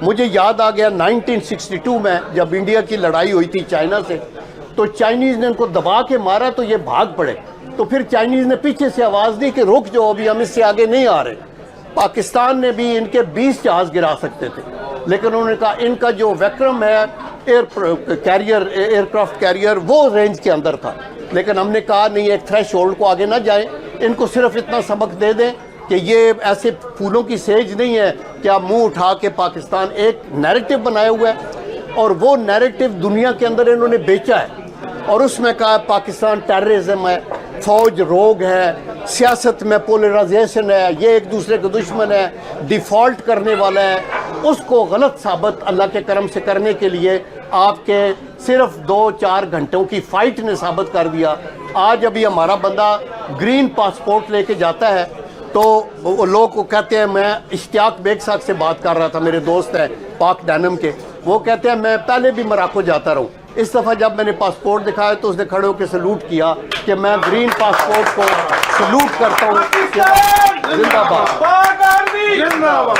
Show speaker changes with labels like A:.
A: مجھے یاد آ گیا 1962 میں جب انڈیا کی لڑائی ہوئی تھی چائنا سے، تو چائنیز نے ان کو دبا کے مارا تو یہ بھاگ پڑے، تو پھر چائنیز نے پیچھے سے آواز دی کہ رک جاؤ، ابھی ہم اس سے آگے نہیں آ رہے۔ پاکستان نے بھی ان کے 20 جہاز گرا سکتے تھے، لیکن انہوں نے کہا ان کا جو وکرم ہے ایئر کرافٹ کیریئر وہ رینج کے اندر تھا، لیکن ہم نے کہا نہیں، ایک تھریش ہولڈ کو آگے نہ جائیں، ان کو صرف اتنا سبق دے دیں کہ یہ ایسے پھولوں کی سیج نہیں ہے کہ آپ منہ اٹھا کے پاکستان ایک نیریٹو بنایا ہوا ہے، اور وہ نیریٹو دنیا کے اندر انہوں نے بیچا ہے، اور اس میں کہا پاکستان ٹیررزم ہے، فوج روگ ہے، سیاست میں پولرائزیشن ہے، یہ ایک دوسرے کے دشمن ہے، ڈیفالٹ کرنے والا ہے۔ اس کو غلط ثابت اللہ کے کرم سے کرنے کے لیے آپ کے صرف 2-4 گھنٹوں کی فائٹ نے ثابت کر دیا۔ آج ابھی ہمارا بندہ گرین پاسپورٹ لے کے جاتا ہے تو وہ لوگ کو کہتے ہیں، میں اشتیاق بیگ صاحب سے بات کر رہا تھا، میرے دوست ہیں پاک ڈینم کے، وہ کہتے ہیں میں پہلے بھی مراکو جاتا رہوں، اس دفعہ جب میں نے پاسپورٹ دکھایا تو اس نے کھڑے ہو کے سلوٹ کیا کہ میں گرین پاسپورٹ کو سلوٹ کرتا ہوں، زندہ باد۔